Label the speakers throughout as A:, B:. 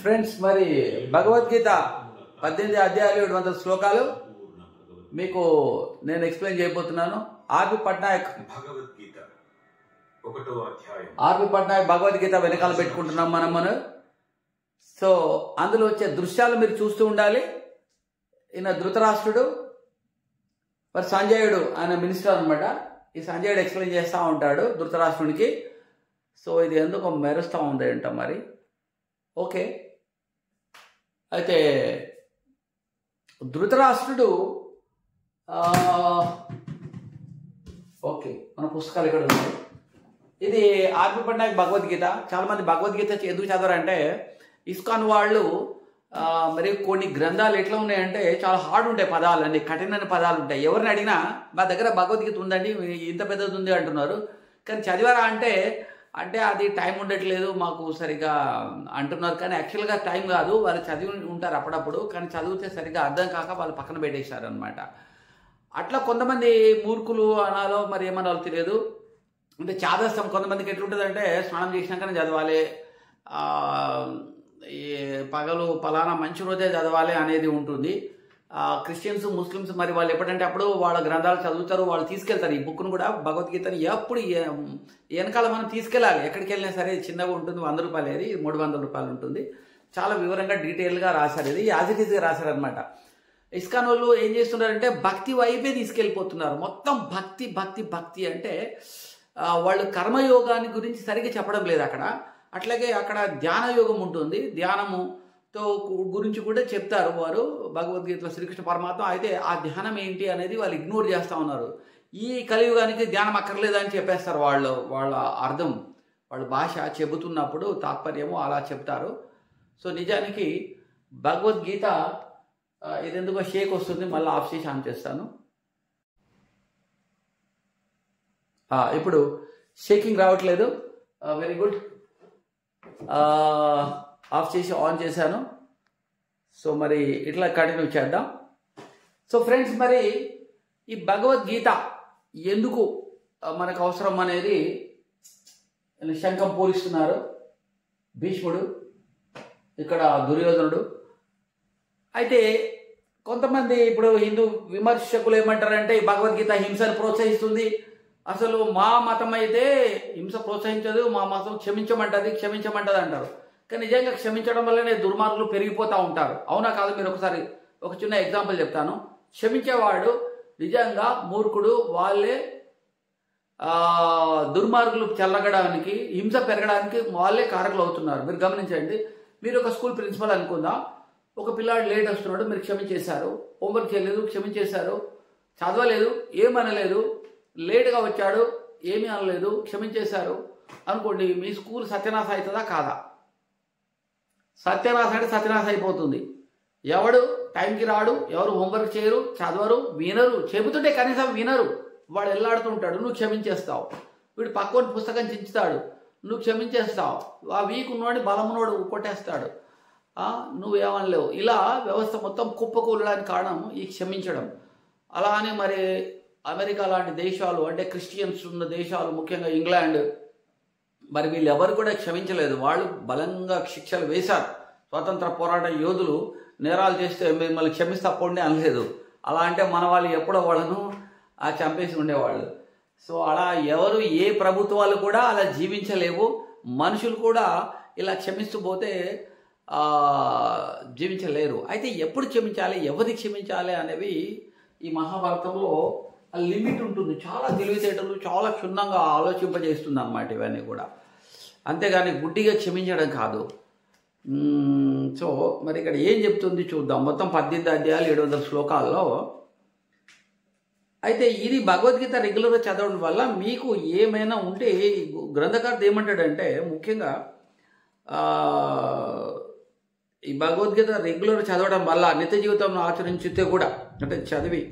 A: Friends, మరి భగవద్గీత 18 అధ్యాయాలు 700 శ్లోకాలు మీకు నేను ఎక్స్ప్లెయిన్ చేయబోతున్నాను. ఆర్పి పట్నాయక్
B: భగవద్గీత 1వ అధ్యాయం.
A: ఆర్పి పట్నాయక్ భగవద్గీత వెనకాల పెట్టుకుంటున్నాం మనం. సో అందులో వచ్చే దృశ్యాలు మీరు చూస్తూ ఉండాలి. ఈయన ధృతరాష్ట్రుడు, మరి సంజయుడు ఆయన మినిస్టర్ అనమాట. ఈ సంజయుడు ఎక్స్ప్లెయిన్ చేస్తూ ఉంటాడు ధృతరాష్ట్రునికి. సో ఇది ఎందుకు మెరుస్తూ ఉంది అంట మరి. ఓకే, అయితే ధృతరాష్ట్రుడు ఓకే, మన పుస్తకాలు ఇక్కడ ఉన్నాయి. ఇది ఆర్పి పట్నాయక్ భగవద్గీత. చాలామంది భగవద్గీత ఎందుకు చదవరంటే, ఇస్కాన్ వాళ్ళు మరి కొన్ని గ్రంథాలు ఎట్లా ఉన్నాయంటే చాలా హార్డ్ ఉంటాయి, పదాలు అన్ని కఠినమైన పదాలు ఉంటాయి. ఎవరిని అడిగినా మా దగ్గర భగవద్గీత ఉందండి, ఇంత పెద్దది ఉంది అంటున్నారు. కానీ చదివారా అంటే అది టైం ఉండట్లేదు మాకు సరిగా అంటున్నారు. కానీ యాక్చువల్గా టైం కాదు, వాళ్ళు చదివి ఉంటారు అప్పుడప్పుడు, కానీ చదివితే సరిగ్గా అర్థం కాక వాళ్ళు పక్కన పెట్టేశారు అనమాట. అట్లా కొంతమంది మూర్ఖులు అనాలో మరి ఏమనాలో తెలియదు. అంటే చాదస్తం కొంతమందికి ఎట్లుంటుందంటే, స్నానం చేసినాకనే చదవాలి, ఈ పగలు పలానా మంచి రోజే చదవాలి అనేది ఉంటుంది. క్రిస్టియన్స్, ముస్లిమ్స్ మరి వాళ్ళు ఎప్పుడంటే అప్పుడు వాళ్ళ గ్రంథాలు చదువుతారు, వాళ్ళు తీసుకెళ్తారు ఈ బుక్ను కూడా, భగవద్గీతని ఎప్పుడు వెనకాల మనం తీసుకెళ్ళాలి. ఎక్కడికి వెళ్ళినా సరే చిన్నగా ఉంటుంది, 100 రూపాయలు, ఇది 300 రూపాయలు ఉంటుంది. చాలా వివరంగా డీటెయిల్గా రాశారు, ఇది యాజిటీస్గా రాశారనమాట. ఇస్కాన్ వాళ్ళు ఏం చేస్తున్నారంటే భక్తి వైపే తీసుకెళ్ళిపోతున్నారు. మొత్తం భక్తి భక్తి భక్తి అంటే వాళ్ళు కర్మయోగాన్ని గురించి సరిగ్గా చెప్పడం లేదు అక్కడ. అట్లాగే అక్కడ ధ్యాన యోగం ఉంటుంది, ధ్యానముతో గురించి కూడా చెప్తారు వారు భగవద్గీతలో శ్రీకృష్ణ పరమాత్మ. అయితే ఆ ధ్యానం ఏంటి అనేది వాళ్ళు ఇగ్నోర్ చేస్తూ ఉన్నారు. ఈ కలియుగానికి ధ్యానం అక్కర్లేదని చెప్పేస్తారు వాళ్ళ అర్థం, వాళ్ళ భాష చెబుతున్నప్పుడు తాత్పర్యము అలా చెప్తారు. సో నిజానికి భగవద్గీత ఇది ఎందుకో షేక్ వస్తుంది, మళ్ళీ ఆఫ్ చేసి ఆన్ చేస్తాను. ఇప్పుడు షేకింగ్ రావట్లేదు, వెరీ గుడ్. ఆఫ్ చేసి ఆన్ చేశాను. సో మరి ఇట్లా కంటిన్యూ చేద్దాం. సో ఫ్రెండ్స్, మరి ఈ భగవద్గీత ఎందుకు మనకు అవసరం అనేది శంఖం పూరిస్తున్నారు భీష్ముడు, ఇక్కడ దుర్యోధనుడు. అయితే కొంతమంది ఇప్పుడు హిందూ విమర్శకులు ఏమంటారంటే, ఈ భగవద్గీత హింసను ప్రోత్సహిస్తుంది, అసలు మా మతం అయితే హింస ప్రోత్సహించదు, మా మతం క్షమించమంటది అంటారు. కానీ నిజంగా క్షమించడం వల్లనే దుర్మార్గులు పెరిగిపోతూ ఉంటారు. అవునా కాదు? మీరు ఒకసారి ఒక చిన్న ఎగ్జాంపుల్ చెప్తాను. క్షమించేవాడు నిజంగా మూర్ఖుడు, వాళ్ళే దుర్మార్గులు చెల్లగడానికి, హింస పెరగడానికి వాళ్ళే కారకులు అవుతున్నారు. మీరు గమనించండి. మీరు ఒక స్కూల్ ప్రిన్సిపల్ అనుకుందాం, ఒక పిల్లాడు లేట్ వస్తున్నాడు, మీరు క్షమించేశారు, హోంవర్క్ చేయలేదు, క్షమించేశారు, చదవలేదు, ఏమనలేదు, లేటుగా వచ్చాడు, ఏమీ అనలేదు, క్షమించేశారు అనుకోండి. మీ స్కూల్ సత్యనాశ అవుతుందా కాదా? సత్యనాశ అంటే సత్యనాశ అయిపోతుంది. ఎవడు టైంకి రాడు, ఎవరు హోంవర్క్ చేయరు, చదవరు, వినరు, చెబుతుంటే కనీసం వినరు, వాడు ఎల్లాడుతుంటాడు, నువ్వు క్షమించేస్తావు. వీడు పక్కన పుస్తకం చించుతాడు, నువ్వు క్షమించేస్తావు. ఆ వీక్ ఉన్నవాడిని బలమునోడు కొట్టేస్తాడు, నువ్వేమనలేవు. ఇలా వ్యవస్థ మొత్తం కుప్పకూలడానికి కారణం ఈ క్షమించడం. అలా అని మరి అమెరికా లాంటి దేశాలు, అంటే క్రిస్టియన్స్ ఉన్న దేశాలు, ముఖ్యంగా ఇంగ్లాండ్, మరి వీళ్ళు ఎవరు కూడా క్షమించలేదు. వాళ్ళు బలంగా శిక్షలు వేశారు. స్వాతంత్ర పోరాట యోధులు నేరాలు చేస్తే మిమ్మల్ని క్షమిస్తా పోండి అనలేదు. అలా అంటే మన వాళ్ళు ఎప్పుడో వాళ్ళను చంపేసి ఉండేవాళ్ళు. సో అలా ఎవరు, ఏ ప్రభుత్వాలు కూడా అలా జీవించలేవు. మనుషులు కూడా ఇలా క్షమిస్తూ పోతే జీవించలేరు. అయితే ఎప్పుడు క్షమించాలి, ఎవరికి క్షమించాలి అనేవి ఈ మహాభారతంలో లిమిట్ ఉంటుంది. చాలా తెలివితేటలు, చాలా క్షుణ్ణంగా ఆలోచింపజేస్తుంది అన్నమాట ఇవన్నీ కూడా. అంతేగాని గుడ్డిగా క్షమించడం కాదు. సో మరి ఇక్కడ ఏం చెప్తుంది చూద్దాం. మొత్తం 18 అధ్యాయాలు 700 శ్లోకాల్లో. అయితే ఇది భగవద్గీత రెగ్యులర్గా చదవడం వల్ల మీకు ఏమైనా ఉంటే, గ్రంథకర్త ఏమంటాడంటే ముఖ్యంగా ఈ భగవద్గీత రెగ్యులర్ చదవడం వల్ల నిత్య జీవితంలో ఆచరించితే కూడా, అంటే చదివి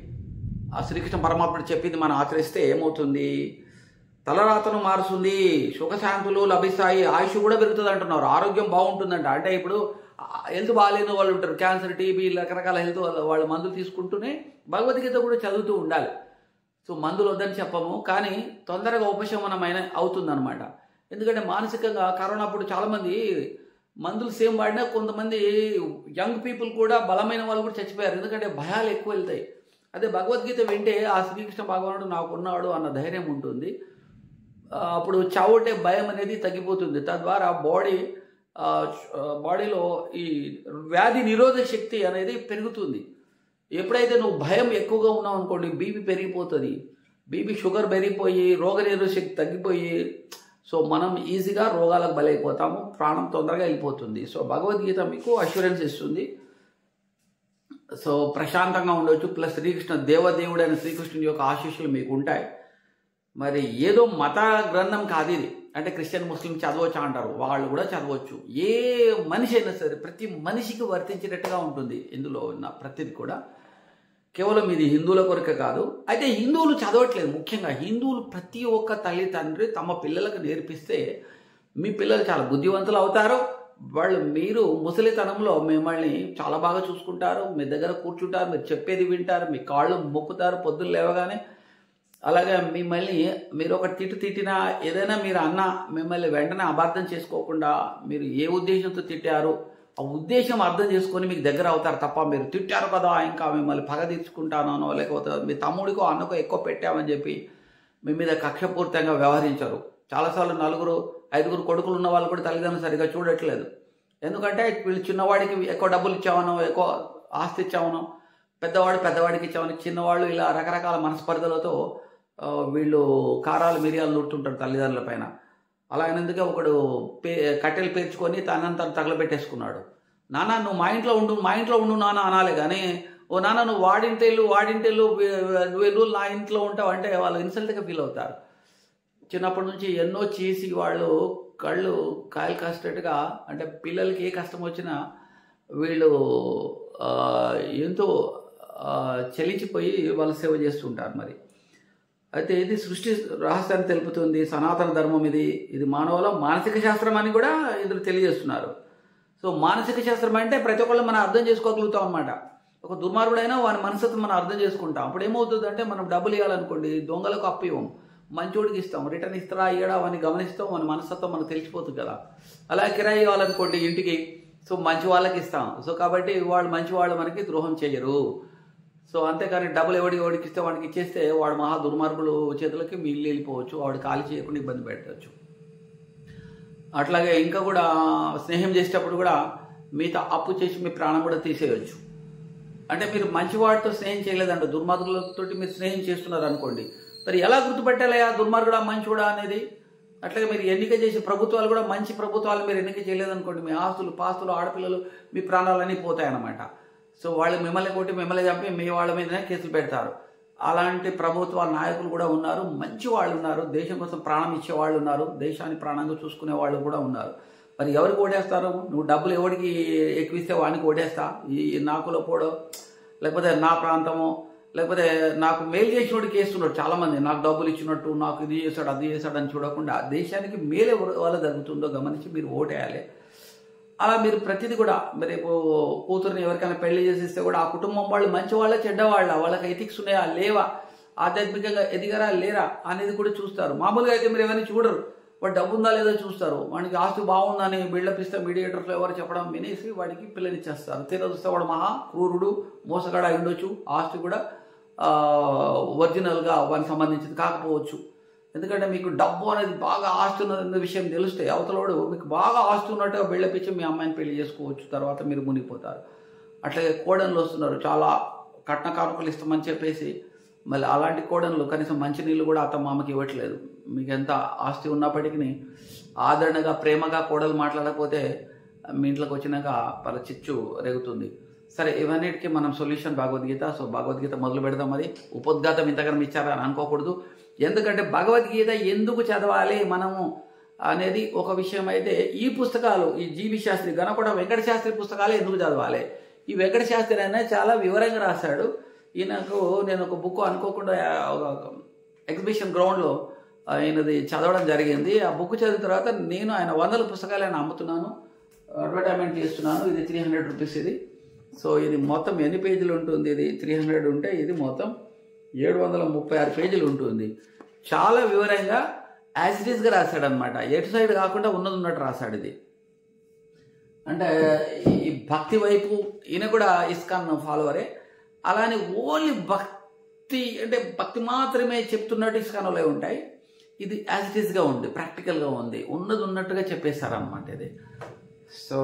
A: ఆ శ్రీకృష్ణ పరమాత్ముడు చెప్పింది మనం ఆచరిస్తే ఏమవుతుంది, తలరాతను మారుస్తుంది, సుఖశాంతులు లభిస్తాయి, ఆయుష్ కూడా పెరుగుతుంది అంటున్నారు, ఆరోగ్యం బాగుంటుందంట. అంటే ఇప్పుడు హెల్త్ బాగాలేని వాళ్ళు ఉంటారు, క్యాన్సర్, టీబీ, రకరకాల హెల్త్ వాళ్ళు మందులు తీసుకుంటూనే భగవద్గీత కూడా చదువుతూ ఉండాలి. సో మందులు వద్దని చెప్పము, కానీ తొందరగా ఉపశమనమైన అవుతుందన్నమాట. ఎందుకంటే మానసికంగా కరోనా అప్పుడు చాలామంది మందులు సేమ్ వాడినా కొంతమంది యంగ్ పీపుల్ కూడా బలమైన వాళ్ళు కూడా చచ్చిపోయారు. ఎందుకంటే భయాలు ఎక్కువ వెళ్తాయి. అదే భగవద్గీత వింటే ఆ శ్రీకృష్ణ భగవానుడు నాకున్నాడు అన్న ధైర్యం ఉంటుంది. అప్పుడు చావుంటే భయం అనేది తగ్గిపోతుంది. తద్వారా బాడీలో ఈ వ్యాధి నిరోధక శక్తి అనేది పెరుగుతుంది. ఎప్పుడైతే నువ్వు భయం ఎక్కువగా ఉన్నావు అనుకోండి, బీపీ పెరిగిపోతుంది. బీపీ షుగర్ పెరిగిపోయి రోగనిరోధక శక్తి తగ్గిపోయి సో మనం ఈజీగా రోగాలకు బలైపోతాము, ప్రాణం తొందరగా వెళ్ళిపోతుంది. సో భగవద్గీత మీకు అష్యూరెన్స్ ఇస్తుంది. సో ప్రశాంతంగా ఉండవచ్చు. ప్లస్ శ్రీకృష్ణ దేవదేవుడైన శ్రీకృష్ణుని యొక్క ఆశీస్సులు మీకు ఉంటాయి. మరి ఏదో మత గ్రంథం కాదు ఇది. అంటే క్రిస్టియన్ ముస్లిం చదవచ్చు అంటారు, వాళ్ళు కూడా చదవచ్చు. ఏ మనిషి అయినా సరే ప్రతి మనిషికి వర్తించేటట్టుగా ఉంటుంది ఇందులో ఉన్న ప్రతిది కూడా. కేవలం ఇది హిందువుల కొరకే కాదు. అయితే హిందువులు చదవట్లేదు. ముఖ్యంగా హిందువులు ప్రతి ఒక్క తల్లి తండ్రి తమ పిల్లలకు నేర్పిస్తే మీ పిల్లలు చాలా బుద్ధివంతులు అవుతారు. మీరు ముసలితనంలో మిమ్మల్ని చాలా బాగా చూసుకుంటారు, మీ దగ్గర కూర్చుంటారు, మీరు చెప్పేది వింటారు, మీ కాళ్ళు మొక్కుతారు పొద్దున్న లేవగానే. అలాగే మిమ్మల్ని మీరు ఒక తిట్టినా ఏదైనా మీరు అన్నా మిమ్మల్ని వెంటనే అపార్థం చేసుకోకుండా మీరు ఏ ఉద్దేశంతో తిట్టారు ఆ ఉద్దేశం అర్థం చేసుకొని మీకు దగ్గర అవుతారు తప్ప మీరు తిట్టారు కదా ఇంకా మిమ్మల్ని పగ తీర్చుకుంటానో లేకపోతే మీ తమ్ముడికో అన్నకో ఎక్కువ పెట్టామని చెప్పి మీ మీద కక్షపూరితంగా వ్యవహరించరు. చాలాసార్లు 4-5 కొడుకులు ఉన్న వాళ్ళు కూడా తల్లిదండ్రులు సరిగా చూడట్లేదు. ఎందుకంటే వీళ్ళు చిన్నవాడికి ఎక్కువ డబ్బులు ఇచ్చామనో ఎక్కువ ఆస్తి ఇచ్చామనో, పెద్దవాడికి ఇచ్చామని చిన్నవాళ్ళు ఇలా రకరకాల మనస్పర్ధలతో వీళ్ళు కారాలు మిరియాలు నూరుతుంటారు తల్లిదండ్రుల పైన. అలా అయినందుకే ఒకడు కట్టెలు పేర్చుకొని తనంతా తగలబెట్టేసుకున్నాడు. నాన్న నువ్వు మా ఇంట్లో ఉండు నాన్న అనాలి కానీ ఓ నాన్న నువ్వు వాడింటెళ్ళు నువ్వు ఎన్ని రోజులు నా ఇంట్లో ఉంటావు అంటే వాళ్ళు ఇన్సల్ట్గా ఫీల్ అవుతారు. చిన్నప్పటి నుంచి ఎన్నో చేసి వాళ్ళు కాయలు కాసేటట్టుగా అంటే పిల్లలకి ఏ కష్టం వచ్చినా వీళ్ళు ఎంతో చలించిపోయి వాళ్ళు సేవ చేస్తుంటారు. మరి అయితే ఇది సృష్టి రహస్యాన్ని తెలుపుతుంది. సనాతన ధర్మం ఇది మానవుల మానసిక శాస్త్రం అని కూడా ఇందులో తెలియజేస్తున్నారు. సో మానసిక శాస్త్రం అంటే ప్రతి ఒక్కళ్ళు మనం అర్థం చేసుకోగలుగుతాం అన్నమాట. ఒక దుర్మార్గుడైనా వాని మనస్తత్వం మనం అర్థం చేసుకుంటాం. అప్పుడు ఏమవుతుందంటే మనం డబ్బులు ఇవ్వాలనుకోండి, దొంగలకు అప్పు ఇవ్వం, మంచోడికి ఇస్తాం, రిటర్న్ ఇస్తారా ఇయ్యడా అని గమనిస్తాం, మన మనస్తత్వం మనకు తెలిసిపోతుంది కదా. అలా కిరాయి ఇవ్వాలనుకోండి ఇంటికి, సో మంచి వాళ్ళకి ఇస్తాం. సో కాబట్టి వాళ్ళు మంచి వాళ్ళు మనకి ద్రోహం చేయరు. సో అంతేకాని డబ్బులు ఎవడికి ఇస్తే వాడికి ఇచ్చేస్తే వాడు మహా దుర్మార్గులు చేతులకి మీ ఇల్లు వెళ్ళిపోవచ్చు, వాడు ఖాళీ చేయకుండా ఇబ్బంది పెట్టవచ్చు. అట్లాగే ఇంకా కూడా స్నేహం చేసేటప్పుడు కూడా మీతో అప్పు చేసి మీ ప్రాణం కూడా తీసేయచ్చు. అంటే మీరు మంచివాడితో స్నేహం చేయలేదంట, దుర్మార్గులతో మీరు స్నేహం చేస్తున్నారు అనుకోండి, మరి ఎలా గుర్తుపెట్టాలయా దుర్మార్గుడా మంచివాడా అనేది? అట్లాగే మీరు ఎన్నిక చేసే ప్రభుత్వాలు కూడా మంచి ప్రభుత్వాలు మీరు ఎన్నిక చేయలేదనుకోండి, మీ ఆస్తులు పాస్తులు ఆడపిల్లలు మీ ప్రాణాలన్నీ పోతాయన్నమాట. సో వాళ్ళు మిమ్మల్ని కొట్టి మిమ్మల్ని చంపి మీ వాళ్ళ మీదనే కేసులు పెడతారు. అలాంటి ప్రభుత్వ నాయకులు కూడా ఉన్నారు, మంచి వాళ్ళు ఉన్నారు, దేశం కోసం ప్రాణం ఇచ్చే వాళ్ళు ఉన్నారు, దేశాన్ని ప్రాణంగా చూసుకునే వాళ్ళు కూడా ఉన్నారు. మరి ఎవరికి ఓటేస్తారు? నువ్వు డబ్బులు ఎవరికి ఎక్కువిస్తే వాడికి ఓటేస్తా, ఈ నాకులో పోడో లేకపోతే నా ప్రాంతమో లేకపోతే నాకు మేలు చేసినోడికి వేస్తున్నాడు చాలామంది. నాకు డబ్బులు ఇచ్చినట్టు, నాకు ఇది చేశాడు అది చేశాడు అని చూడకుండా దేశానికి మేలు వల్ల జరుగుతుందో గమనించి మీరు ఓటేయాలి. అలా మీరు ప్రతిదీ కూడా రేపు కూతురుని ఎవరికైనా పెళ్లి చేసిస్తే కూడా ఆ కుటుంబం వాళ్ళు మంచి వాళ్ళ చెడ్డవాళ్ళ, వాళ్ళకి ఎథిక్స్ ఉన్నాయా లేవా, ఆధ్యాత్మికంగా ఎదిగారా లేరా అనేది కూడా చూస్తారు. మామూలుగా అయితే మీరు ఎవరిని చూడరు, వాడు డబ్బు ఉందా లేదో చూస్తారు. వాడికి ఆస్తి బాగుందని బిల్డప్ ఇస్తే మీడియేటర్స్లో ఎవరు చెప్పడం వినేసి వాడికి పిల్లనిచ్చేస్తారు. తీరా చూస్తే వాడు మహా క్రూరుడు మోసగాడు అయి ఉండొచ్చు, ఆస్తి కూడా ఒరిజినల్గా వానికి సంబంధించింది కాకపోవచ్చు. ఎందుకంటే మీకు డబ్బు అనేది బాగా ఆస్తి ఉన్నదన్న విషయం తెలిస్తే అవతలవాడు మీకు బాగా ఆస్తి ఉన్నట్టుగా బిల్డపిచ్చి మీ అమ్మాయిని పెళ్లి చేసుకోవచ్చు, తర్వాత మీరు మునిగిపోతారు. అట్లాగే కోడన్లు వస్తున్నారు, చాలా కట్న కానుకలు ఇస్తామని చెప్పేసి మళ్ళీ అలాంటి కోడన్లు కనీసం మంచినీళ్ళు కూడా అత్త మామకి ఇవ్వట్లేదు. మీకు ఎంత ఆస్తి ఉన్నప్పటికీ ఆదరణగా ప్రేమగా కోడలు మాట్లాడకపోతే మీ ఇంట్లోకి వచ్చినాక చిచ్చు రేగుతుంది. సరే, ఇవన్నిటికీ మనం సొల్యూషన్ భగవద్గీత. సో భగవద్గీత మొదలు పెడదాం. అది ఉపోద్ఘాతం ఇంతకన్నా ఇచ్చారని అనుకోకూడదు. ఎందుకంటే భగవద్గీత ఎందుకు చదవాలి మనము అనేది ఒక విషయం అయితే, ఈ పుస్తకాలు ఈ జీవి శాస్త్రి గణపడ వెంకట శాస్త్రి పుస్తకాలు ఎందుకు చదవాలి? ఈ వెంకట శాస్త్రి అనేది చాలా వివరంగా రాశాడు. ఈయనకు నేను ఒక బుక్ అనుకోకుండా ఎగ్జిబిషన్ గ్రౌండ్లో ఆయనది చదవడం జరిగింది. ఆ బుక్ చదివిన తర్వాత నేను ఆయన 100 పుస్తకాలు ఆయన అమ్ముతున్నాను, అడ్వర్టైజ్మెంట్ చేస్తున్నాను. ఇది 300 రూపీస్ ఇది. సో ఇది మొత్తం ఎన్ని పేజీలు ఉంటుంది? ఇది 300 ఉంటే ఇది మొత్తం 736 పేజీలు ఉంటుంది. చాలా వివరంగా యాజ్ ఇట్ ఈస్గా రాశాడు అనమాట. ఎటు సైడ్ కాకుండా ఉన్నట్టు రాశాడు. ఇది అంటే ఈ భక్తి వైపు ఈయన కూడా ఇస్కాన్ ఫాలోవరే. అలానే ఓన్లీ భక్తి అంటే భక్తి మాత్రమే చెప్తున్నట్టు ఇస్కాన్లో ఉంటాయి. ఇది యాజ్ ఇట్ ఈస్గా ఉంది, ప్రాక్టికల్గా ఉంది, ఉన్నది ఉన్నట్టుగా చెప్పేశారనమాట ఇది. సో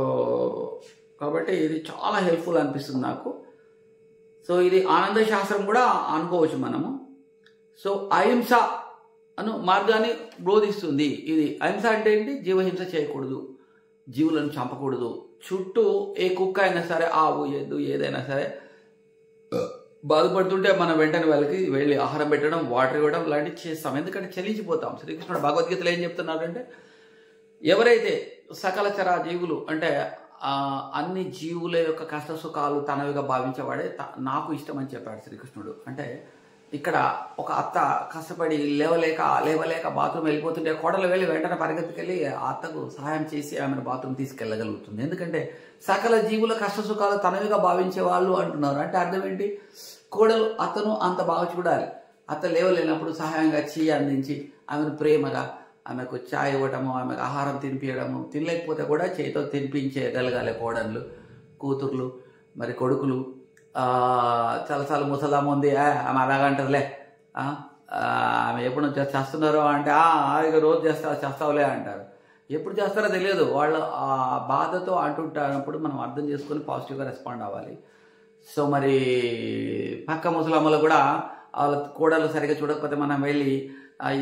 A: కాబట్టి ఇది చాలా హెల్ప్ఫుల్ అనిపిస్తుంది నాకు. సో ఇది ఆనంద శాస్త్రం కూడా అనుకోవచ్చు మనము. సో అహింస అను మార్గాన్ని బోధిస్తుంది ఇది. అహింస అంటే ఏంటి? జీవహింస చేయకూడదు, జీవులను చంపకూడదు. చుట్టూ ఏ కుక్క అయినా సరే, ఆవు, ఎద్దు ఏదైనా సరే బాధపడుతుంటే మనం వెంటనే వాళ్ళకి వెళ్ళి ఆహారం పెట్టడం, వాటర్ ఇవ్వడం లాంటివి చేస్తాం. ఎందుకంటే చలించిపోతాం. శ్రీకృష్ణుడు భగవద్గీతలో ఏం చెప్తున్నారంటే, ఎవరైతే సకల చరా జీవులు అంటే అన్ని జీవుల యొక్క కష్ట సుఖాలు తనవిగా భావించేవాడే నాకు ఇష్టం అని చెప్పాడు శ్రీకృష్ణుడు. అంటే ఇక్కడ ఒక అత్త కష్టపడి లేవలేక బాత్రూమ్ వెళ్ళిపోతుంటే కోడలు వెళ్ళి వెంటనే పరిగెత్తుకెళ్ళి ఆ అత్తకు సహాయం చేసి ఆమెను బాత్రూమ్ తీసుకెళ్ళగలుగుతుంది. ఎందుకంటే సకల జీవుల కష్ట సుఖాలు తనవిగా భావించే వాళ్ళు అంటున్నారు. అంటే అర్థం ఏంటి? కోడలు అత్తను అంత బాగా చూడాలి. అత్త లేవలేనప్పుడు సహాయంగా చేయి అందించి ఆమెను ప్రేమగా ఆమెకు చాయ్ ఇవ్వటము, ఆమెకు ఆహారం తినిపించడము, తినలేకపోతే కూడా చేతితో తినిపించగలగాలి కోడళ్ళు, కూతుర్లు, మరి కొడుకులు. చాలాసార్లు ముసలామ ఉంది, ఆమె అలాగంటారులే, ఆమె ఎప్పుడు చేస్తున్నారో అంటే ఇక రోజు చేస్తావులే అంటారు. ఎప్పుడు చేస్తారో తెలియదు. వాళ్ళు ఆ బాధతో అంటుంటారప్పుడు మనం అర్థం చేసుకొని పాజిటివ్గా రెస్పాండ్ అవ్వాలి. సో మరి పక్క ముసలమ్మలు కూడా వాళ్ళ కోడలు సరిగ్గా చూడకపోతే మనం వెళ్ళి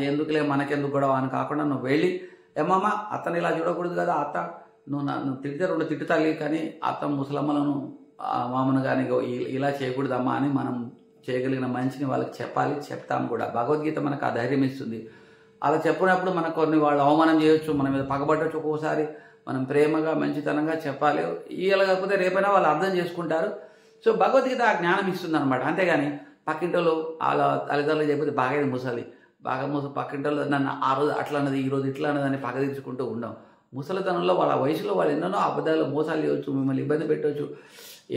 A: ఎందుకులే మనకెందుకు గొడవ అని కాకుండా నువ్వు వెళ్ళి, ఏమమ్మా అత్తని ఇలా చూడకూడదు కదా, అత్త నువ్వు తిడితే 2 తిట్టుతాలి, కానీ అత్త ముసలమ్మలను మామను కానీ ఇలా చేయకూడదమ్మా అని మనం చేయగలిగిన మంచిని వాళ్ళకి చెప్పాలి, చెప్తాం కూడా. భగవద్గీత మనకు ఆ ధైర్యం ఇస్తుంది. అలా చెప్పినప్పుడు మనకు కొన్ని వాళ్ళు అవమానం చేయొచ్చు, మన మీద పగబట్టచ్చు. ఒక్కోసారి మనం ప్రేమగా మంచితనంగా చెప్పాలి. ఇలా కాకపోతే రేపైనా వాళ్ళు అర్థం చేసుకుంటారు. సో భగవద్గీత ఆ జ్ఞానం ఇస్తుంది అనమాట. అంతేగాని పక్కింటోళ్ళు వాళ్ళ తల్లిదండ్రులు చెప్పితే బాగా ముసలి పక్కింటోళ్ళు నన్ను ఆ రోజు అట్లా అన్నది, ఈరోజు ఇట్లా అన్నదని పగ తీర్చుకుంటూ ఉండం. ముసలితనంలో వాళ్ళ వయసులో వాళ్ళు ఎన్నెన్నో అబద్ధాలు మోసాలు చేయవచ్చు, మిమ్మల్ని ఇబ్బంది పెట్టవచ్చు,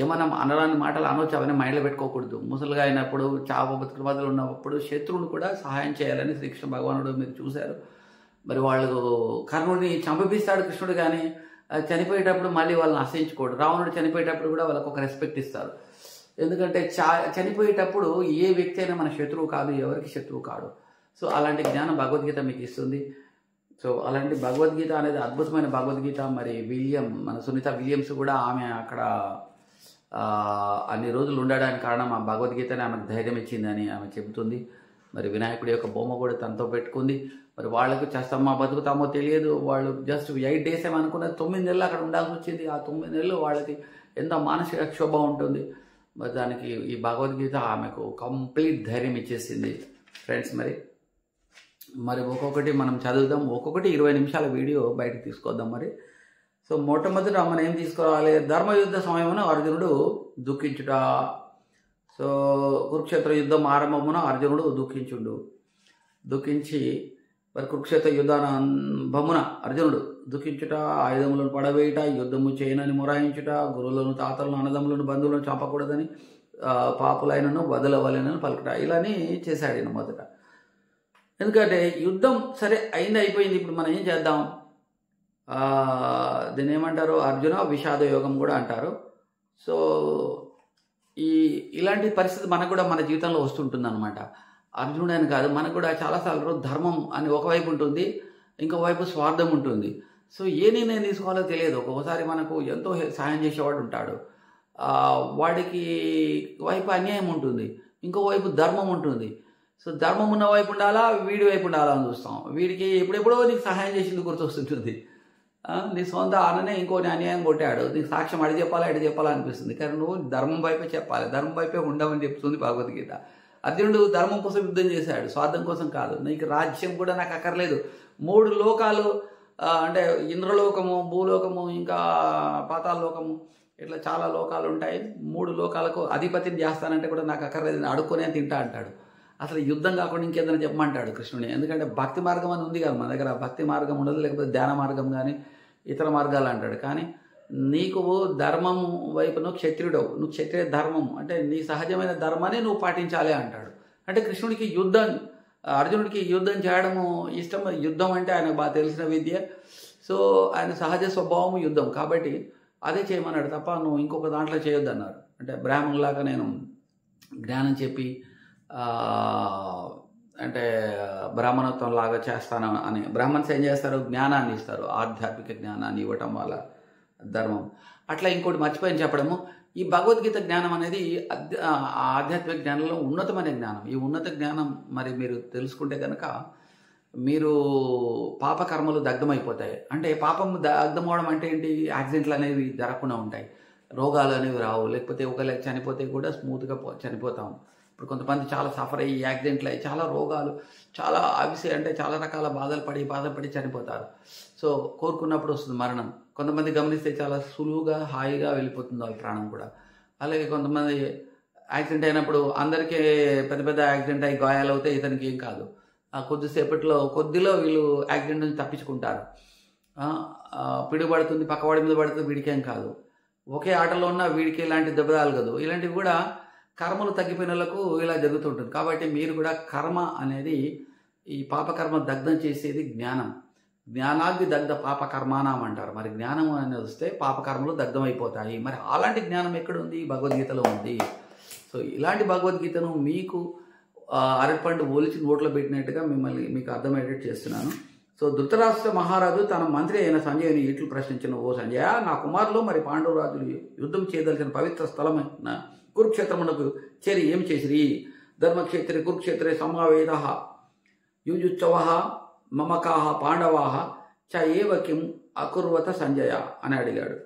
A: ఏమన్నా అనరాని మాటలు అనవచ్చు. అవన్నీ మైండ్లో పెట్టుకోకూడదు. ముసలిగా అయినప్పుడు చావు బతుకుల మధ్యలో ఉన్నప్పుడు శత్రువును కూడా సహాయం చేయాలని శ్రీకృష్ణ భగవానుడు మీరు చూశారు. మరి వాళ్ళు కర్ణుడిని చంపిస్తాడు కృష్ణుడు, కానీ చనిపోయేటప్పుడు మళ్ళీ వాళ్ళని అసహించుకోడు. రావణుడు చనిపోయేటప్పుడు కూడా వాళ్ళకు ఒక రెస్పెక్ట్ ఇస్తారు. ఎందుకంటే చనిపోయేటప్పుడు ఏ వ్యక్తి అయినా మన శత్రువు కాదు, ఎవరికి శత్రువు కాడు. సో అలాంటి జ్ఞానం భగవద్గీత మీకు ఇస్తుంది. సో అలాంటి భగవద్గీత అనేది అద్భుతమైన భగవద్గీత. మరి మన సునీత విలియమ్స్ కూడా ఆమె అక్కడ అన్ని రోజులు ఉండడానికి కారణం ఆ భగవద్గీతని ఆమెకు ధైర్యం ఇచ్చిందని ఆమె చెబుతుంది. మరి వినాయకుడి యొక్క బొమ్మ కూడా తనతో పెట్టుకుంది. మరి వాళ్ళకు చేస్తామా బతుకుతామో తెలియదు. వాళ్ళు జస్ట్ 8 days ఏమో అనుకున్నది, 9 నెలలు అక్కడ ఉండాల్సి వచ్చింది. ఆ 9 నెలలు వాళ్ళకి ఎంత మానసిక క్షోభ ఉంటుంది. మరి దానికి ఈ భగవద్గీత ఆమెకు కంప్లీట్ ధైర్యం ఇచ్చేసింది ఫ్రెండ్స్. మరి ఒక్కొక్కటి మనం చదువుదాం. ఒక్కొక్కటి 20 నిమిషాల వీడియో బయటకు తీసుకొద్దాం. మరి సో మొట్టమొదట మనం ఏం తీసుకోవాలి? ధర్మయుద్ధ సమయమున అర్జునుడు దుఃఖించుట. సో కురుక్షేత్ర యుద్ధం ఆరంభమున అర్జునుడు దుఃఖించి మరి కురుక్షేత్ర యుద్ధానంభమున అర్జునుడు దుఃఖించుట, ఆయుధములను పడవేయుట, యుద్ధము చేయనని మొరాయించుట, గురువులను, తాతలను, అన్నదమ్ములను, బంధువులను చంపకూడదని, పాపులైనను వదలవలెనని పలుకుట. ఇలాని చేశాడు ఈయన మొదట. ఎందుకంటే యుద్ధం సరే అయిపోయింది. ఇప్పుడు మనం ఏం చేద్దాం? దీన్ని ఏమంటారు? అర్జున విషాద యోగం కూడా అంటారు. సో ఇలాంటి పరిస్థితి మనకు కూడా మన జీవితంలో వస్తుంటుంది అనమాట. అర్జునుడు అని కాదు, మనకు కూడా చాలాసార్లు ధర్మం అని ఒకవైపు ఉంటుంది, ఇంకోవైపు స్వార్థం ఉంటుంది. సో ఏ నిర్ణయం తీసుకోవాలో తెలియదు. ఒక్కొక్కసారి మనకు ఎంతో సాయం చేసేవాడు ఉంటాడు, వాడికి వైపు అన్యాయం ఉంటుంది, ఇంకోవైపు ధర్మం ఉంటుంది. సో ధర్మం ఉన్న వైపు ఉండాలా, వీడి వైపు ఉండాలా అని చూస్తాం. వీడికి ఎప్పుడెప్పుడో నీకు సహాయం చేసింది గుర్తొస్తుంటుంది. నీ సొంత ఆననే ఇంకోటి అన్యాయం కొట్టాడు, నీకు సాక్ష్యం అడి చెప్పాలా ఎడి చెప్పాలా అనిపిస్తుంది. కానీ నువ్వు ధర్మం వైపే చెప్పాలి, ధర్మం వైపే ఉండమని చెప్తుంది భగవద్గీత. అర్జునుడు ధర్మం కోసం యుద్ధం చేశాడు, స్వార్థం కోసం కాదు. నీకు రాజ్యం కూడా నాకు అక్కర్లేదు, 3 లోకాలు అంటే ఇంద్రలోకము, భూలోకము, ఇంకా పాతాళ లోకము, ఇట్లా చాలా లోకాలు ఉంటాయి. 3 లోకాలకు అధిపతిని చేస్తానంటే కూడా నాకు అక్కర్లేదు, అడుక్కొనే తింటా అంటాడు. అసలు యుద్ధం కాకుండా ఇంకేదైనా చెప్పమంటాడు కృష్ణుని. ఎందుకంటే భక్తి మార్గం అని ఉంది కదా మన దగ్గర. భక్తి మార్గం ఉండదు, లేకపోతే ధ్యాన మార్గం కానీ ఇతర మార్గాలు అంటాడు. కానీ నీకు ధర్మం వైపు నువ్వు క్షత్రియుడవు, నువ్వు క్షత్రియ ధర్మం అంటే నీ సహజమైన ధర్మాన్ని నువ్వు పాటించాలి అంటాడు. అంటే కృష్ణుడికి అర్జునుడికి యుద్ధం చేయడము ఇష్టం. యుద్ధం అంటే ఆయనకు బాగా తెలిసిన విద్య. సో ఆయన సహజ స్వభావం యుద్ధం. కాబట్టి అదే చేయమన్నాడు తప్ప నువ్వు ఇంకొక దాంట్లో చేయొద్దన్నారు. అంటే బ్రాహ్మణులాగా నేను జ్ఞానం చెప్పి అంటే బ్రాహ్మణత్వం లాగా చేస్తాను అని. బ్రాహ్మణ్స్ ఏం చేస్తారు? జ్ఞానాన్ని ఇస్తారు, ఆధ్యాత్మిక జ్ఞానాన్ని ఇవ్వటం వాళ్ళ ధర్మం. అట్లా ఇంకోటి మర్చిపోయిన చెప్పడము, ఈ భగవద్గీత జ్ఞానం అనేది ఆధ్యాత్మిక జ్ఞానంలో ఉన్నతమైన జ్ఞానం. ఈ ఉన్నత జ్ఞానం మరి మీరు తెలుసుకుంటే కనుక మీరు పాపకర్మలు దగ్ధమైపోతాయి. అంటే పాపం దగ్ధమవడం అంటే ఏంటి? యాక్సిడెంట్లు అనేవి జరగకుండా ఉంటాయి, రోగాలు అనేవి రావు, లేకపోతే ఒకవేళ చనిపోతే కూడా స్మూత్గా చనిపోతాం. ఇప్పుడు కొంతమంది చాలా సఫర్ అయ్యి యాక్సిడెంట్లు అయ్యి చాలా రోగాలు, చాలా అవిసే అంటే చాలా రకాల బాధపడి చనిపోతారు. సో కోరుకున్నప్పుడు వస్తుంది మరణం. కొంతమంది గమనిస్తే చాలా సులువుగా హాయిగా వెళ్ళిపోతుంది వాళ్ళ ప్రాణం కూడా. అలాగే కొంతమంది యాక్సిడెంట్ అయినప్పుడు అందరికీ పెద్ద పెద్ద యాక్సిడెంట్ అయ్యి గాయాలు అవుతాయి, ఇతనికి ఏం కాదు. కొద్దిలో వీళ్ళు యాక్సిడెంట్ నుంచి తప్పించుకుంటారు. పిడుగుపడుతుంది, పక్కవాడి మీద పడుతుంది, వీడికేం కాదు. ఒకే ఆటలో ఉన్న వీడికి ఇలాంటి దెబ్బ తగలదు. ఇలాంటివి కూడా కర్మలు తగ్గిపోయిన వాళ్ళకు ఇలా జరుగుతుంటుంది. కాబట్టి మీరు కూడా కర్మ అనేది ఈ పాపకర్మ దగ్ధం చేసేది జ్ఞానం. జ్ఞానాగ్ని దగ్ధ పాపకర్మానం అంటారు. మరి జ్ఞానం అనేది వస్తే పాపకర్మలు దగ్ధమైపోతాయి. మరి అలాంటి జ్ఞానం ఎక్కడుంది? భగవద్గీతలో ఉంది. సో ఇలాంటి భగవద్గీతను మీకు అరటిపండు ఒలిచి నోట్లో పెట్టినట్టుగా మీకు అర్థమయ్యేటట్టు చేస్తున్నాను. సో ధృతరాష్ట్ర మహారాజు తన మంత్రి అయిన సంజయుని ఇట్లు ప్రశ్నించిన, ఓ సంజయ, నా కుమారులు మరి పాండవరాజులు యుద్ధం చేయదలిచిన పవిత్ర స్థలమైన కురుక్షేత్రమునకు చేరి ఏం చేసిరి? ధర్మక్షేత్రే కురుక్షేత్రే సమావేద యుజుత్సవ మమకాహ పాండవాహ చ ఏవ కిం అకుర్వత సంజయ అని అడిగాడు.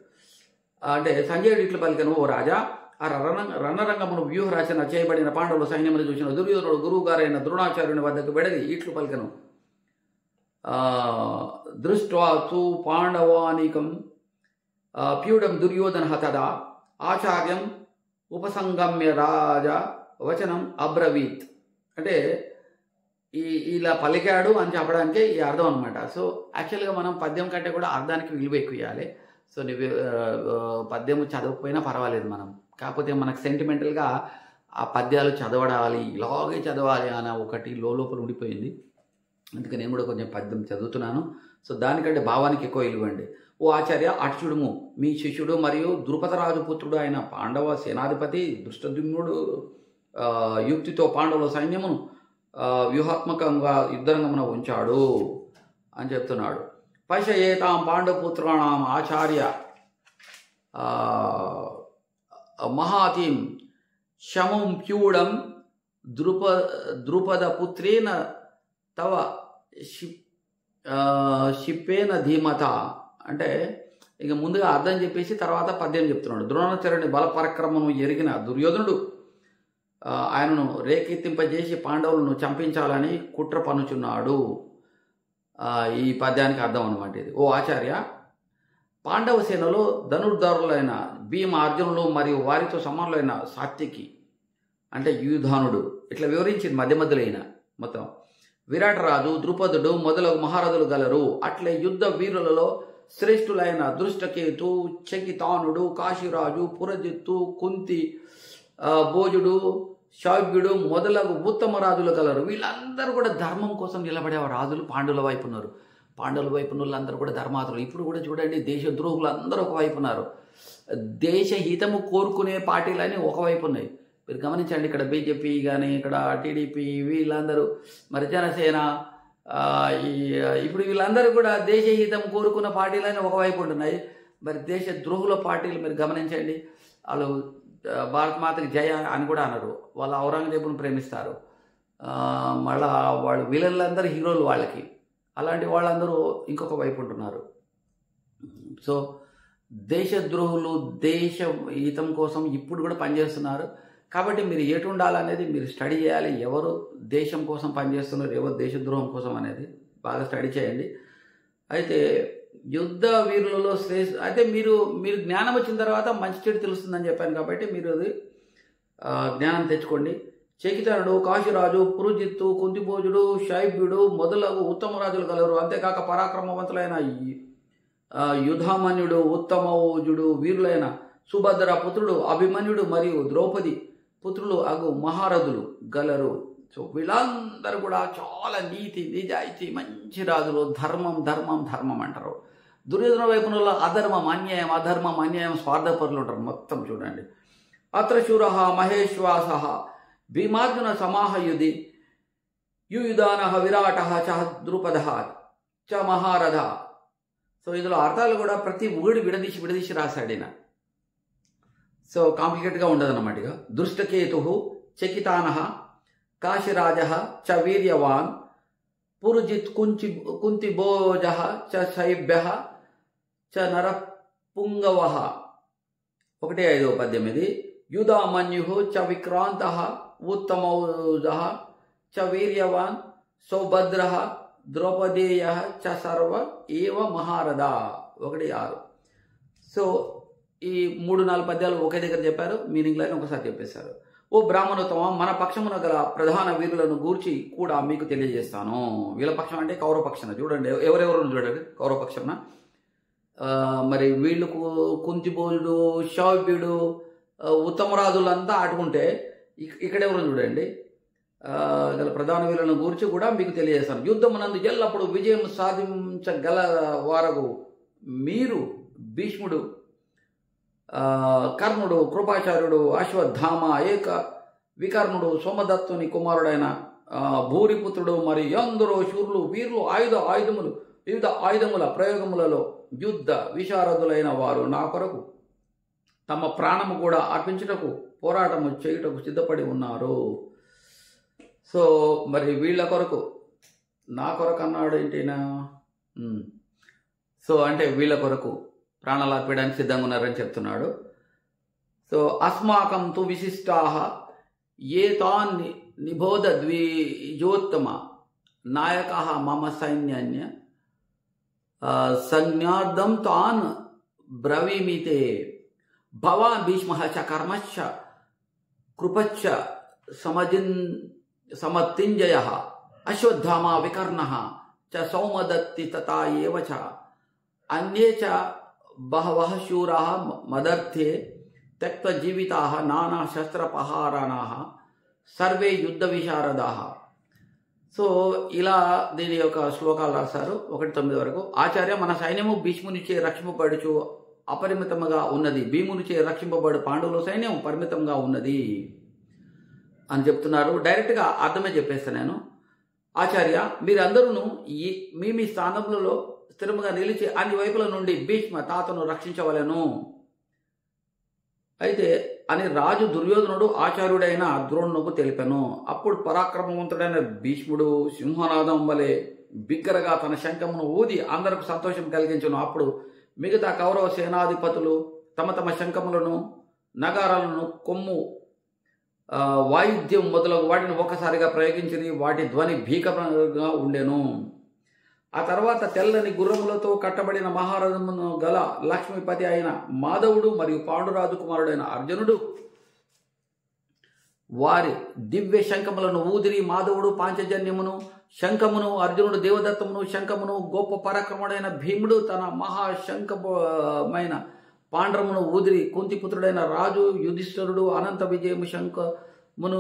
A: అంటే సంజయుడు ఇట్లు పలికెను, ఓ రాజా, ఆ రణరంగమును వ్యూహరచన చేయబడిన పాండవుల సైన్యమును చూసిన దుర్యోధనుడు గురువు గారైన ద్రోణాచార్యుని వద్దకు వెడలి ఇట్లు పలికెను, దృష్ట్వా తు పాండవానికం ప్యూఢం దుర్యోధన తదా ఆచార్యం ఉపసంగమ్య రాజా వచనం అబ్రవీత్. అంటే ఇలా పలికాడు అని చెప్పడానికే ఈ అర్థం అనమాట. సో యాక్చువల్గా మనం పద్యం కంటే కూడా అర్థానికి విలువ ఎక్కువ ఇవ్వాలి. సో నువ్వు పద్యము చదవకపోయినా పర్వాలేదు, మనం కాకపోతే మనకు సెంటిమెంటల్గా ఆ పద్యాలు చదవడాలి, ఇలాగే చదవాలి అన్న ఒకటి లోపల ఉండిపోయింది. అందుకే నేను కూడా కొంచెం పద్యం చదువుతున్నాను. సో దానికంటే భావానికి ఎక్కువ ఇవ్వండి. ఓ ఆచార్య, అర్జునుడు మీ శిష్యుడు మరియు ద్రుపదరాజు పుత్రుడు అయిన పాండవ సేనాధిపతి ధృష్టద్యుమ్నుడు యుక్తితో పాండవుల సైన్యమును వ్యూహాత్మకంగా యుద్ధరంగమున ఉంచాడు అని చెప్తున్నాడు. పశ్యేతాం పాండవపుత్రాణం ఆచార్య మహాతీం శమం ప్యూడం ద్రుపదపుత్రేన తవ షిప్పేన ధీమత. అంటే ఇక ముందుగా అర్థం చెప్పేసి తర్వాత పద్యం చెప్తున్నాడు. ద్రోణాచార్యుని బల పరాక్రమము ఎరిగిన దుర్యోధనుడు ఆయనను రేకెత్తింపజేసి పాండవులను చంపించాలని కుట్ర పన్నుచున్నాడు. ఈ పద్యానికి అర్థం అనమాట ఇది. ఓ ఆచార్య, పాండవ సేనలో ధనుర్ధారులైన భీమ, అర్జునులు మరియు వారితో సమానులైన సాత్వికి అంటే యూధానుడు ఇట్లా వివరించింది మధ్యలో అయిన మొత్తం. విరాటరాజు, ద్రుపదుడు మొదలగు మహారథులు గలరు. అట్లే యుద్ధ వీరులలో శ్రేష్ఠులైన దృష్టకేతు, చకితానుడు, కాశీరాజు, పురజిత్తు, కుంతి, భోజుడు, శావ్యుడు మొదలగు ఉత్తమ రాజులు గలరు. వీళ్ళందరూ కూడా ధర్మం కోసం నిలబడే రాజులు పాండవుల వైపు ఉన్నారు. పాండవుల వైపు ఉన్న వాళ్ళందరూ కూడా ధర్మాతులు. ఇప్పుడు కూడా చూడండి, దేశద్రోహులు అందరూ ఒకవైపు ఉన్నారు. దేశ హితము కోరుకునే పార్టీలని ఒకవైపు ఉన్నాయి. మీరు గమనించండి, ఇక్కడ బీజేపీ కానీ, ఇక్కడ టీడీపీ, వీళ్ళందరూ మరి జనసేన, ఇప్పుడు వీళ్ళందరూ కూడా దేశ హితం కోరుకున్న పార్టీలని ఒకవైపు ఉంటున్నాయి. మరి దేశ ద్రోహుల పార్టీలు మీరు గమనించండి, వాళ్ళు భారత మాతకి జయ అని కూడా అన్నారు. వాళ్ళు ఔరంగజేబును ప్రేమిస్తారు. మళ్ళా వాళ్ళు విలన్లందరూ హీరోలు వాళ్ళకి. అలాంటి వాళ్ళందరూ ఇంకొక వైపు ఉంటున్నారు. సో దేశద్రోహులు దేశ హితం కోసం ఇప్పుడు కూడా పనిచేస్తున్నారు. కాబట్టి మీరు ఎటు ఉండాలనేది మీరు స్టడీ చేయాలి. ఎవరు దేశం కోసం పనిచేస్తున్నారు, ఎవరు దేశద్రోహం కోసం అనేది బాగా స్టడీ చేయండి. అయితే యుద్ధ వీరులలో అయితే మీరు జ్ఞానం వచ్చిన తర్వాత మంచి చెడు తెలుస్తుందని చెప్పాను. కాబట్టి మీరు అది జ్ఞానం తెచ్చుకోండి. చకితానుడు, కాశీరాజు, పురుజిత్తు, కుంతిభోజుడు, శైవ్యుడు మొదలగు ఉత్తమ రాజులు గలరు. అంతేకాక పరాక్రమవంతులైన యుధామన్యుడు, ఉత్తమోజుడు, వీరులైన సుభద్ర పుత్రుడు అభిమన్యుడు మరియు ద్రౌపది పుత్రులు అగు మహారథులు గలరు. సో వీళ్ళందరూ కూడా చాలా నీతి, నిజాయితీ, మంచి రాజులు. ధర్మం ధర్మం ధర్మం అంటారు. దుర్యోధన వైపున అధర్మం అన్యాయం స్వార్థపరులు ఉంటారు మొత్తం చూడండి. అత్ర శూర మహేశ్వాస భీమార్జున సమాహయుధి యుయుధాన విరాట చ ద్రుపద చ మహారథ. సో ఇందులో అర్థాలు కూడా ప్రతి ఊడి విడదీసి రాశాడు ఈయన. సో కాంప్లికేట్గా ఉండదు అన్నమాట. ఇక దృష్టకేతు చకితాన కాశీరాజ చ వీర్యవాన్ పురుజిత్ కుంతిభోజ చ శైభ్య చ నరపుంగవ 1:5-18. యుధామన్యు చ విక్రాంత ఉత్తమౌజ చ వీర్యవాన్ సౌభద్ర ద్రౌపదేయ చ సర్వ ఏవ మహారథ 1:6. సో ఈ 3-4 పద్యాలు ఒకే దగ్గర చెప్పారు, మీనింగ్ లైన్ ఒకసారి చెప్పేశారు. ఓ బ్రాహ్మణోత్తమ, మన పక్షమున గల ప్రధాన వీరులను గూర్చి కూడా మీకు తెలియజేస్తాను. వీళ్ళ పక్షం అంటే కౌరవపక్షన. చూడండి ఎవరెవరు చూడండి కౌరవపక్షన. మరి వీళ్ళు కుంతిభోజుడు, శౌభ్యుడు, ఉత్తమరాజులంతా ఆడుకుంటే ఇక్కడెవరు చూడండి గల ప్రధాన వీరులను గూర్చి కూడా మీకు తెలియజేస్తాను. యుద్ధమునందు ఎల్లప్పుడు విజయం సాధించగల వారకు మీరు భీష్ముడు, కర్ణుడు, కృపాచార్యుడు, అశ్వత్థామ, ఏక వికర్ణుడు, సోమదత్తుని కుమారుడైన భూరిపుత్రుడు మరి ఎందరో శూరులు, వీరులు, వివిధ ఆయుధముల ప్రయోగములలో యుద్ధ విశారదులైన వారు నా కొరకు తమ ప్రాణము కూడా అర్పించుటకు పోరాటము చేయుటకు సిద్ధపడి ఉన్నారు. సో మరి వీళ్ళ కొరకు, నా కొరకు అన్నాడు ఏంటినా. సో అంటే వీళ్ళ కొరకు ప్రాణాలు అర్పడానికి సిద్ధంగా ఉన్నారని చెప్తున్నాడు. సో అస్మాకం తు విశిష్టాః ఏ తాన్ నిబోధ ద్విజోత్తమ నాయకాః మమ సైన్యాన్య సంజ్ఞార్థం తాన్ బ్రవీమితే భవాన్ భీష్మః చ కర్మశ్చ కృపశ్చ సమతింజయః అశ్వత్థామ వికర్ణః చ సౌమదత్తి తథా ఏవ చ అన్యే చ బహవః శూరాः మదర్థే త్యక్త్వా జీవితాः నానా శస్త్రపహారాణాः సర్వే యుద్ధ విశారదాः. సో ఇలా దీని యొక్క శ్లోకాలు రాశారు 1-9 వరకు. ఆచార్య, మన సైన్యము భీష్మునిచే రక్షింపబడుచు అపరిమితముగా ఉన్నది, భీమునిచే రక్షింపబడు పాండవుల సైన్యం పరిమితంగా ఉన్నది అని చెప్తున్నారు. డైరెక్ట్గా అర్థమే చెప్పేస్తాను నేను. ఆచార్య, మీరందరూ మీ స్థానములలో స్థిరముగా నిలిచి అన్ని వైపుల నుండి భీష్మ తాతను రక్షించవలెను అయితే అని రాజు దుర్యోధనుడు ఆచార్యుడైన ద్రోణునకు తెలిపెను. అప్పుడు పరాక్రమవంతుడైన భీష్ముడు సింహనాదం వలె బిగ్గరగా తన శంఖమును ఊది అందరికి సంతోషం కలిగించును. అప్పుడు మిగతా కౌరవ సేనాధిపతులు తమ తమ శంఖములను, నగారాలను, కొమ్ము, వాయిద్యం మొదలగు వాటిని ఒక్కసారిగా ప్రయోగించి వాటి ధ్వని భీకరంగా ఉండెను. ఆ తర్వాత తెల్లని గుర్రములతో కట్టబడిన మహారథమును గల లక్ష్మీపతి అయిన మాధవుడు మరియు పాండురాజు కుమారుడైన అర్జునుడు వారి దివ్య శంఖములను ఊదిరి. మాధవుడు పాంచజన్యమును శంఖమును, అర్జునుడు దేవదత్తమును శంఖమును, గొప్ప పరాక్రముడైన భీముడు తన మహాశంఖమైన పాండ్రమును ఊదిరి. కుంతిపుత్రుడైన రాజు యుధిష్ఠిరుడు అనంత విజయము శంఖమును,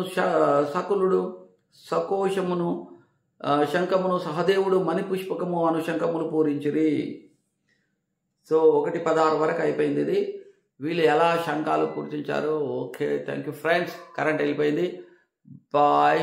A: సకులుడు సకోశమును శంఖమును, సహదేవుడు మణిపుష్పకము అను శంఖములు పూరించిరి. సో 1:16 వరకు అయిపోయింది ఇది. వీళ్ళు ఎలా శంఖాలు పూరించారు. Okay, thank you friends. Current వెళ్ళిపోయింది. బాయ్.